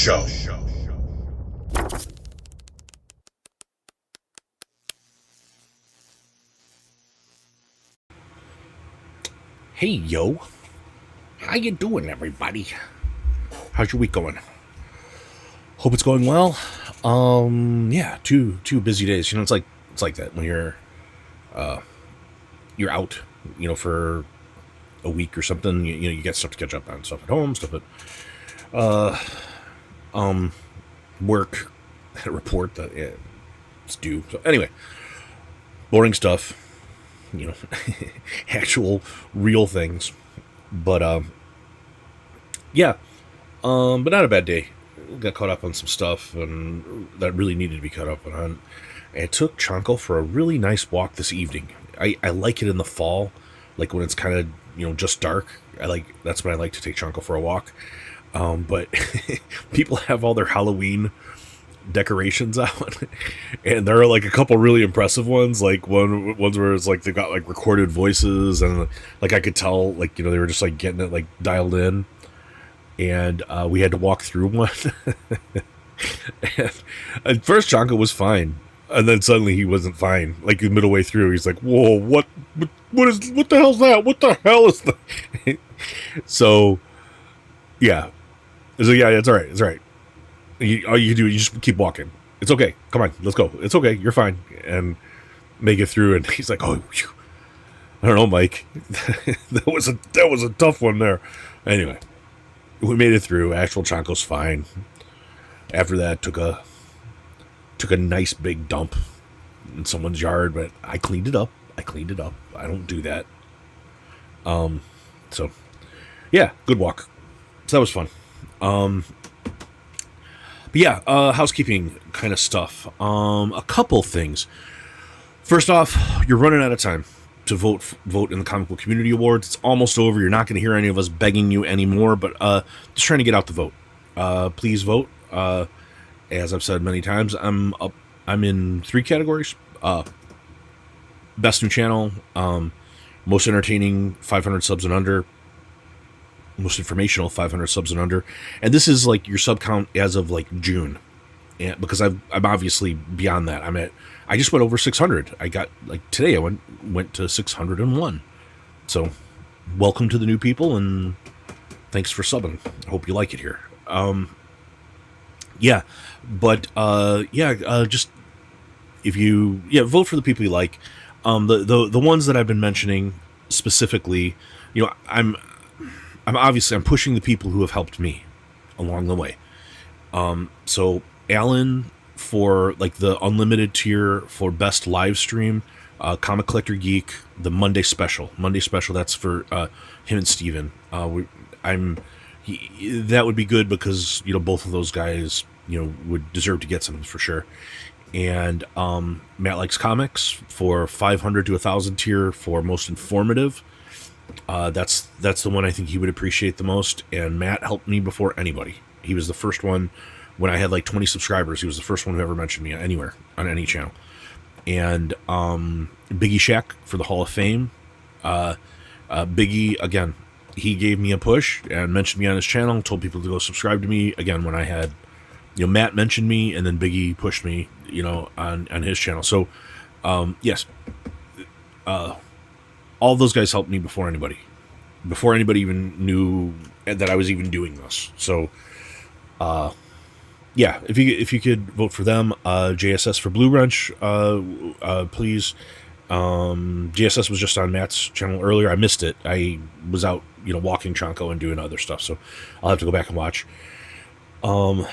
show. Hey, yo. How you doing, everybody? How's your week going? Hope it's going well. Yeah, two busy days. You know, it's like that when you're out, for a week or something. You get stuff to catch up on, stuff at home, stuff at work, a report that it's due. So anyway, boring stuff. Actual real things. But yeah, but not a bad day. Got caught up on some stuff and that really needed to be caught up on. And took Chonko for a really nice walk this evening. I like it in the fall, like when it's kind of just dark. That's when I like to take Chonko for a walk. But people have all their Halloween decorations out, and there are like a couple really impressive ones, like ones where it's like they've got like recorded voices, and like I could tell they were just like getting it like dialed in, and we had to walk through one. and at first Chonko was fine, and then suddenly he wasn't fine. Like midway through, he's like, "Whoa, what the hell's that? What the hell is that?" So yeah, it's all right. It's all right. All you do is you just keep walking. It's okay. Come on, let's go. It's okay. You're fine. And make it through. And he's like, "Oh, whew. I don't know, Mike. that was a tough one there." Anyway, we made it through. Actual Chonko's fine. After that, took a nice big dump in someone's yard, but I cleaned it up. I don't do that. So yeah, good walk. So that was fun. But yeah, housekeeping kind of stuff. A couple things. First off, you're running out of time to vote in the Comic Book Community Awards. It's almost over. You're not going to hear any of us begging you anymore, but just trying to get out the vote. Please vote. As I've said many times, I'm in 3 categories. Best new channel, most entertaining, 500 subs and under, most informational, 500 subs and under, and this is like your sub count as of like June, and because I'm obviously beyond that. I just went over 600. I got like today I went to 601. So welcome to the new people, and thanks for subbing. I hope you like it here. Just if you vote for the people you like. The ones that I've been mentioning specifically, I'm pushing the people who have helped me along the way. So Alan for like the unlimited tier for best live stream, Comic Collector Geek, the Monday special. That's for him and Steven. That would be good because both of those guys would deserve to get something for sure. And Matt Likes Comics for 500 to 1,000 tier for most informative. That's the one I think he would appreciate the most. And Matt helped me before anybody. He was the first one when I had like 20 subscribers. He was the first one who ever mentioned me anywhere on any channel. And Biggie Shack for the Hall of Fame. Biggie, again, he gave me a push and mentioned me on his channel. Told people to go subscribe to me again when I had, Matt mentioned me, and then Biggie pushed me, on his channel. So, yes. All those guys helped me before anybody even knew that I was even doing this. So, if you could vote for them, JSS for Blue Wrench, please. JSS was just on Matt's channel earlier. I missed it. I was out, walking Chonko and doing other stuff. So I'll have to go back and watch. Other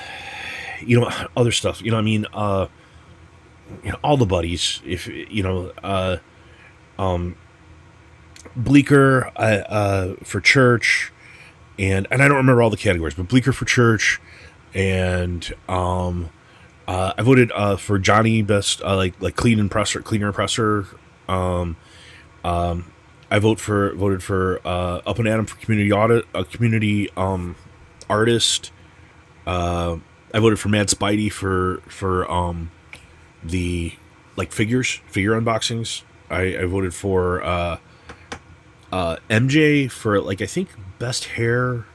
stuff. All the buddies. If Bleecker for Church, and I don't remember all the categories, but Bleecker for Church, and I voted for Johnny best like cleaner oppressor. I voted for Up and Adam for community community artist. I voted for Mad Spidey for the like figure unboxings. I voted for MJ for like I think best hair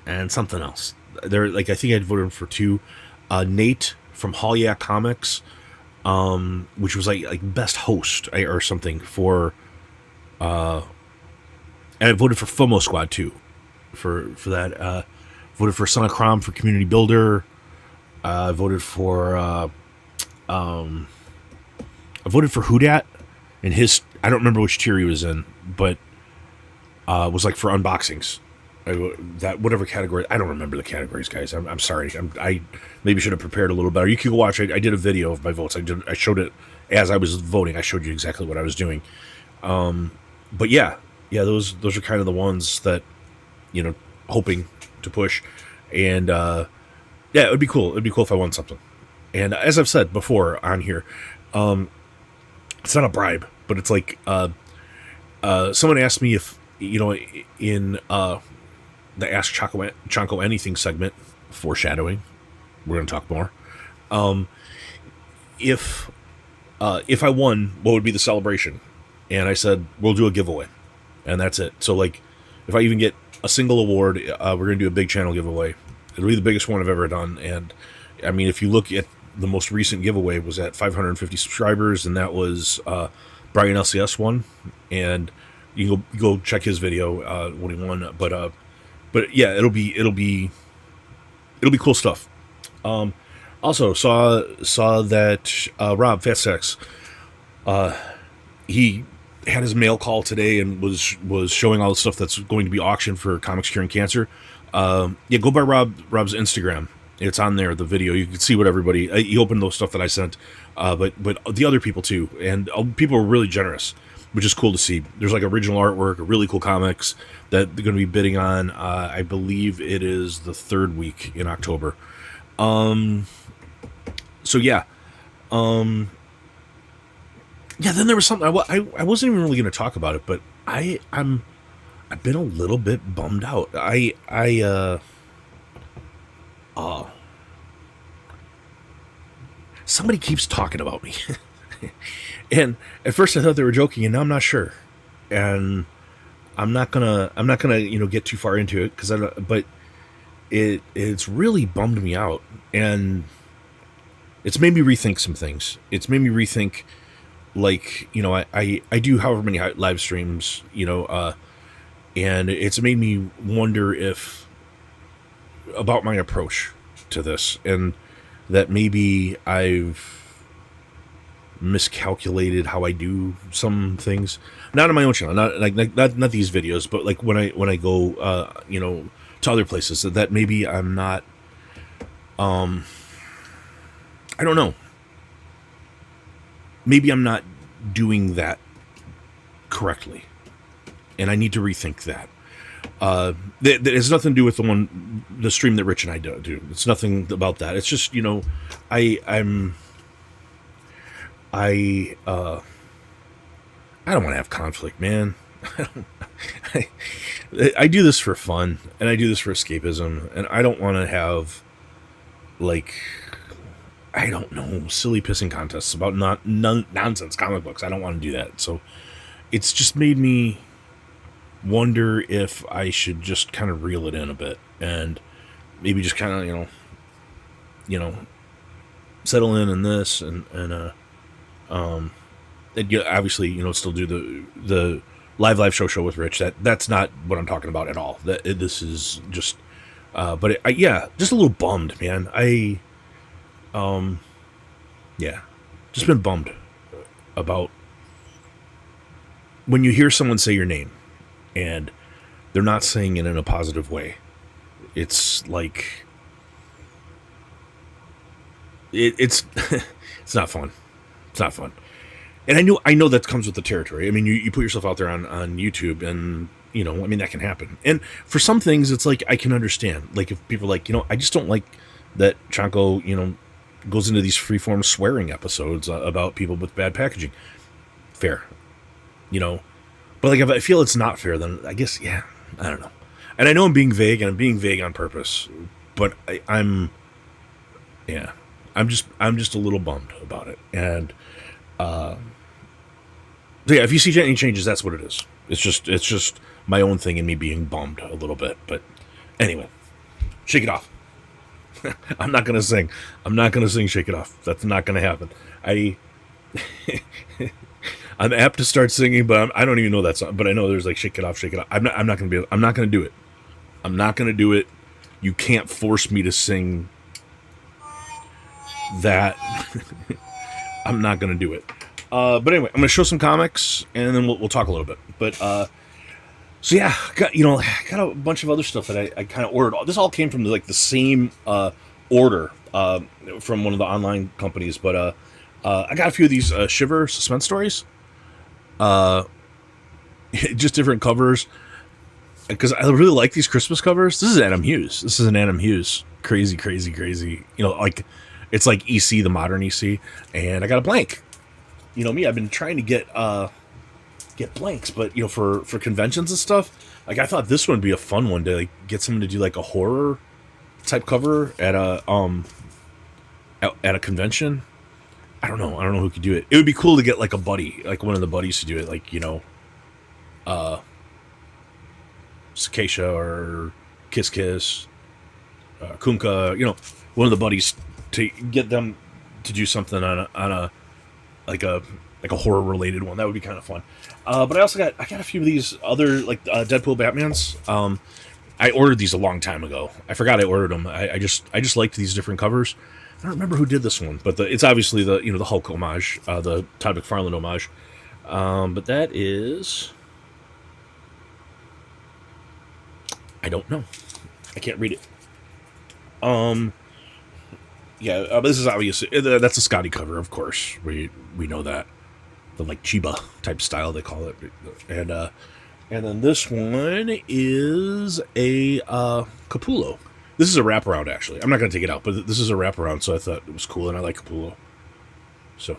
and something else. There, like, I think I voted for two. Nate from Hallyak Comics, which was like best host or something for. And I voted for FOMO Squad too, for that. Voted for Son of Crom for Community Builder. I voted for. I voted for Houdat, and his. I don't remember which tier he was in, but was like for unboxings. That whatever category, I don't remember the categories, guys. I'm sorry. I maybe should have prepared a little better. You can go watch. I did a video of my votes. I showed it as I was voting. I showed you exactly what I was doing. But yeah, those are kind of the ones that, hoping to push, and yeah, it would be cool. It'd be cool if I won something. And as I've said before on here, it's not a bribe, but it's like someone asked me if in the Ask Chonko Anything segment, foreshadowing, we're going to talk more. If I won, what would be the celebration? And I said, we'll do a giveaway. And that's it. So, like, if I even get a single award, we're going to do a big channel giveaway. It'll be the biggest one I've ever done. And, I mean, if you look at the most recent giveaway, was at 550 subscribers, and that was Brian LCS won. And you can go check his video when he won. But yeah, it'll be cool stuff. Also saw that Rob Fatsex, he had his mail call today and was showing all the stuff that's going to be auctioned for Comics Curing Cancer. Yeah, go by Rob's Instagram. It's on there, the video. You can see what everybody. He opened those stuff that I sent, but the other people too, and people were really generous, which is cool to see. There's like original artwork, really cool comics that they're going to be bidding on. I believe it is the third week in October. So yeah. Yeah, then there was something I wasn't even really going to talk about it, but I've been a little bit bummed out. Somebody keeps talking about me. And at first I thought they were joking, and now I'm not sure. And I'm not gonna get too far into it but it's really bummed me out, and it's made me rethink some things. It's made me rethink, like, I do however many live streams, and it's made me wonder about my approach to this, and that maybe I've miscalculated how I do some things. Not on my own channel, not these videos, but like when I go to other places, that maybe I'm not I don't know. Maybe I'm not doing that correctly, and I need to rethink that. That has nothing to do with the stream that Rich and I do. It's nothing about that. It's just, I don't want to have conflict, man. I do this for fun, and I do this for escapism, and I don't want to have, like, I don't know, silly pissing contests about nonsense comic books. I don't want to do that. So it's just made me wonder if I should just kind of reel it in a bit, and maybe just kind of, settle in this, and obviously, still do the live show with Rich. That's not what I'm talking about at all. This is just, but just a little bummed, man. Just been bummed about when you hear someone say your name and they're not saying it in a positive way. It's like, it's it's not fun. It's not fun. And I know that comes with the territory. I mean, you put yourself out there on YouTube, and that can happen. And for some things, it's like, I can understand. Like, if people are like, I just don't like that Chonko, goes into these freeform swearing episodes about people with bad packaging. Fair. But like, if I feel it's not fair, then I guess, I don't know. And I know I'm being vague, and I'm being vague on purpose, but I'm just a little bummed about it. And if you see any changes, that's what it is. It's just my own thing and me being bummed a little bit. But anyway, shake it off. I'm not gonna sing. I'm not gonna sing "Shake It Off." That's not gonna happen. I I'm apt to start singing, but I don't even know that song. But I know there's like "Shake It Off, Shake It Off." I'm not gonna be. I'm not gonna do it. I'm not gonna do it. You can't force me to sing that. I'm not gonna do it. But anyway, I'm gonna show some comics, and then we'll talk a little bit. But so yeah, got a bunch of other stuff that I kind of ordered. This all came from the same order from one of the online companies. But I got a few of these Shiver suspense stories. Just different covers, because I really like these Christmas covers. This is Adam Hughes. This is an Adam Hughes. Crazy. Like it's like EC, the modern EC. And I got a blank. You know me, I've been trying to get blanks, but for conventions and stuff, like I thought this one would be a fun one to like get someone to do like a horror type cover at a convention. I don't know who could do it. It would be cool to get like a buddy, like one of the buddies to do it, like Sakesha or Kiss Kiss, Kunka, one of the buddies, to get them to do something on a like a horror related one. That would be kind of fun. But I also got a few of these other like Deadpool Batmans. I ordered these a long time ago. I forgot I ordered them. I just liked these different covers. I don't remember who did this one, but it's obviously the Hulk homage, the Todd McFarlane homage. But that is, I don't know. I can't read it. Yeah, but this is obviously that's a Scotty cover, of course. We know that, the like Chiba type style they call it, and then this one is a Capullo. This is a wraparound, actually. I'm not going to take it out, but this is a wraparound, so I thought it was cool, and I like Capullo. So,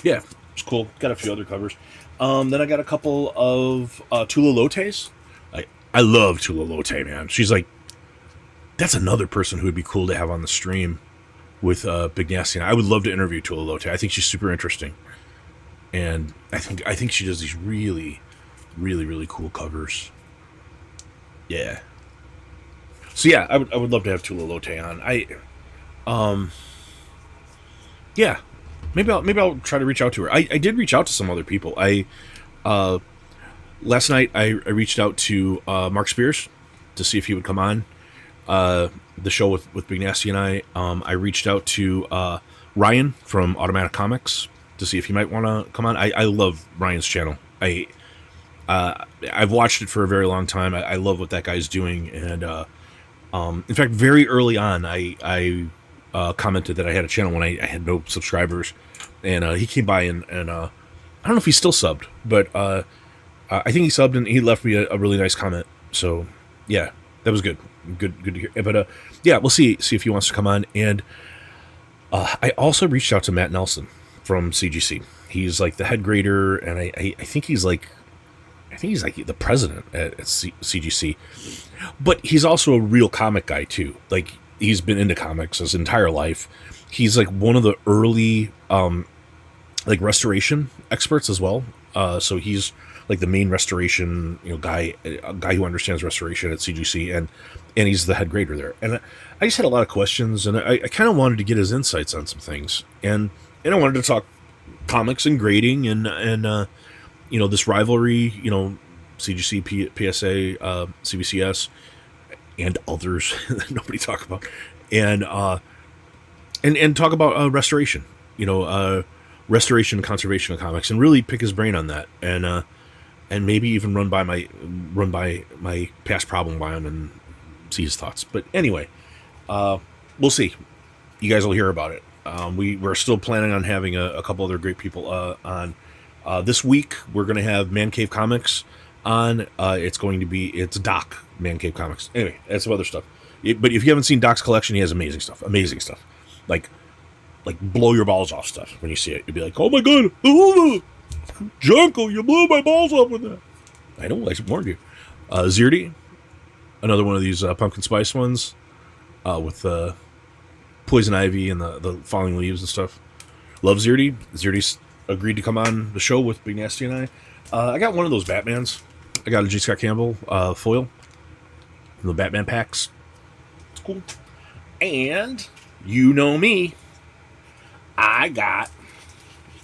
yeah, it's cool. Got a few other covers. Then I got a couple of Tula Lotes. I love Tula Lote, man. She's like, that's another person who would be cool to have on the stream with Big Nasty. And I would love to interview Tula Lote. I think she's super interesting. And I think she does these really, really, really cool covers. Yeah. So yeah, I would love to have Tula Lote on. Yeah, maybe I'll try to reach out to her. I did reach out to some other people. Last night I reached out to Mark Spears to see if he would come on the show with Big Nasty and I. I reached out to Ryan from Automatic Comics to see if he might want to come on. I love Ryan's channel. I've watched it for a very long time. I love what that guy's doing, and in fact, very early on, I commented that I had a channel when I had no subscribers, and he came by and I don't know if he's still subbed, but I think he subbed and he left me a really nice comment. So yeah, that was good to hear. But yeah, we'll see if he wants to come on. And I also reached out to Matt Nelson from CGC. He's like the head grader, and I think he's like the president at CGC, but he's also a real comic guy too. Like, he's been into comics his entire life. He's like one of the early like restoration experts as well. So he's like the main restoration guy, a guy who understands restoration at CGC, and he's the head grader there. And I just had a lot of questions, and I kind of wanted to get his insights on some things, and I wanted to talk comics and grading and this rivalry, CGC, PSA, CBCS, and others that nobody talk about, and talk about restoration, restoration and conservation of comics, and really pick his brain on that, and maybe even run by my past problem by him and see his thoughts. But anyway, we'll see. You guys will hear about it. We're still planning on having a couple other great people on. This week we're going to have Man Cave Comics on. It's Doc, Man Cave Comics. Anyway, that's some other stuff. But if you haven't seen Doc's collection, he has amazing stuff. Like blow your balls off stuff when you see it. You'll be like, oh my god, Chonko, you blew my balls off with that. I know, I warned you. Zirdi, another one of these pumpkin spice ones with poison ivy and the falling leaves and stuff. Love Zirdi. Zirdi's agreed to come on the show with Big Nasty and I. I got one of those Batmans. I got a G. Scott Campbell foil from the Batman packs. It's cool. And you know me, I got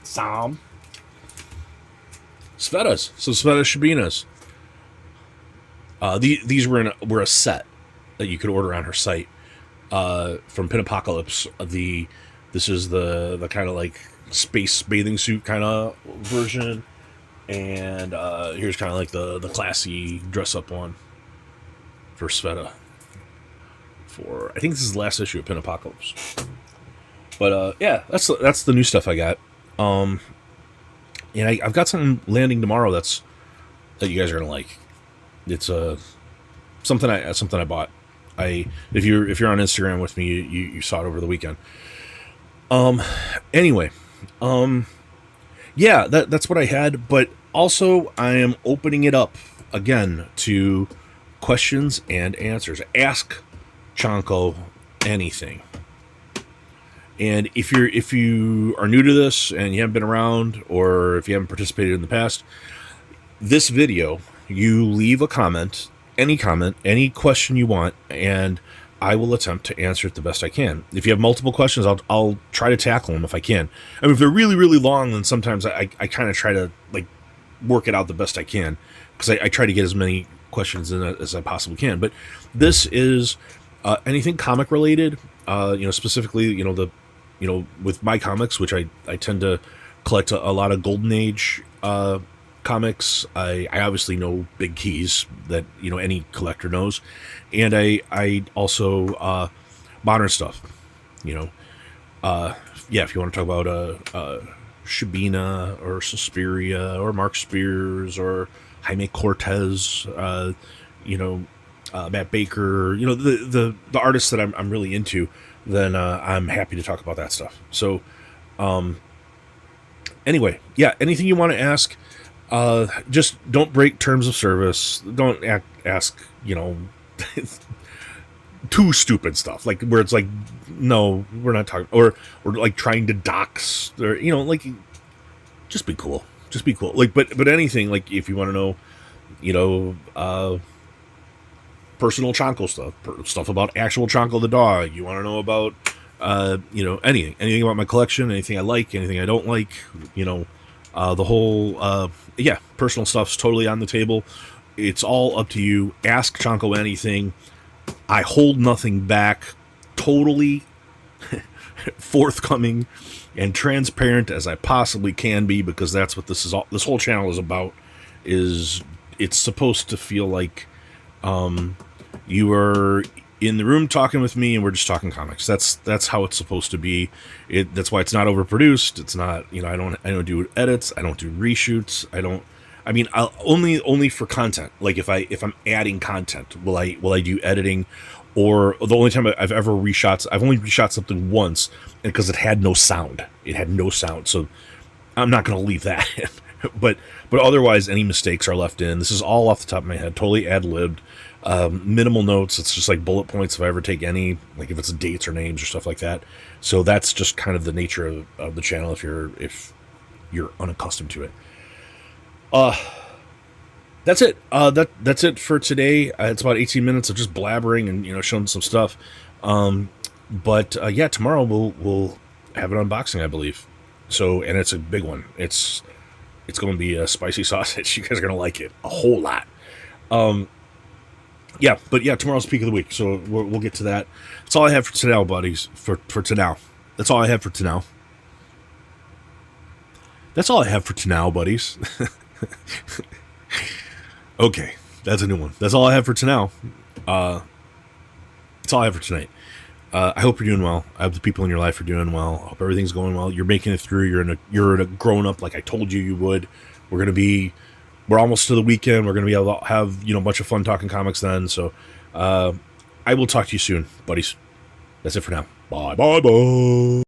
some Svetas. So Sveta Shabinas. These were a set that you could order on her site from Pin Apocalypse. This is the kind of like space bathing suit kind of version, and here's kind of like the classy dress up one for Sveta. For I think this is the last issue of Pin Apocalypse. But yeah, that's the new stuff I got. And I've got something landing tomorrow that you guys are gonna like. It's something I bought. If you're on Instagram with me, you saw it over the weekend. Anyway, yeah, that's what I had. But also, I am opening it up again to questions and answers. Ask Chonko anything. And if you are new to this and you haven't been around, or if you haven't participated in the past, this video, you leave a comment, any question you want, and I will attempt to answer it the best I can. If you have multiple questions, I'll try to tackle them if I can. I mean, if they're really, really long, then sometimes I kind of try to like work it out the best I can, because I try to get as many questions in as I possibly can. But this is anything comic related, specifically, with my comics, which I tend to collect a lot of Golden Age comics. I obviously know big keys that any collector knows, and I also modern stuff. If you want to talk about Shabina or Suspiria or Mark Spears or Jaime Cortez, Matt Baker, the artists that I'm really into, then I'm happy to talk about that stuff. So anyway, yeah, anything you want to ask, just don't break terms of service. Don't ask too stupid stuff, like where it's like, no, we're not talking, or like trying to dox, or just be cool. Like, but anything, like if you want to know, personal Chonko stuff about actual Chonko the dog. You want to know about, anything about my collection, anything I like, anything I don't like, the whole, personal stuff's totally on the table. It's all up to you. Ask Chonko anything. I hold nothing back. Totally forthcoming and transparent as I possibly can be, because that's what this whole channel is about. It's supposed to feel like you are in the room talking with me and we're just talking comics. That's how it's supposed to be. That's why it's not overproduced. It's not, I don't do edits. I don't do reshoots. I'll only for content. Like if I'm adding content, will I do editing? Or the only time I've ever reshot, I've only reshot something once, and because it had no sound. So I'm not going to leave that in. But otherwise, any mistakes are left in. This is all off the top of my head, totally ad-libbed. Minimal notes. It's just like bullet points if I ever take any, like if it's dates or names or stuff like that. So that's just kind of the nature of the channel if you're unaccustomed to it. That's it. That's it for today. It's about 18 minutes of just blabbering and showing some stuff. But tomorrow we'll have an unboxing, I believe. So, and it's a big one. It's going to be a spicy sausage. You guys are going to like it a whole lot. Tomorrow's peak of the week, so we'll get to that. That's all I have for today, buddies. For today. That's all I have for today. That's all I have for today, buddies. Okay, that's a new one. That's all I have for today. That's all I have for tonight. I hope you're doing well. I hope the people in your life are doing well. I hope everything's going well. You're making it through. You're a grown up like I told you would. We're almost to the weekend. We're gonna be able to have a bunch of fun talking comics then. So I will talk to you soon, buddies. That's it for now. Bye.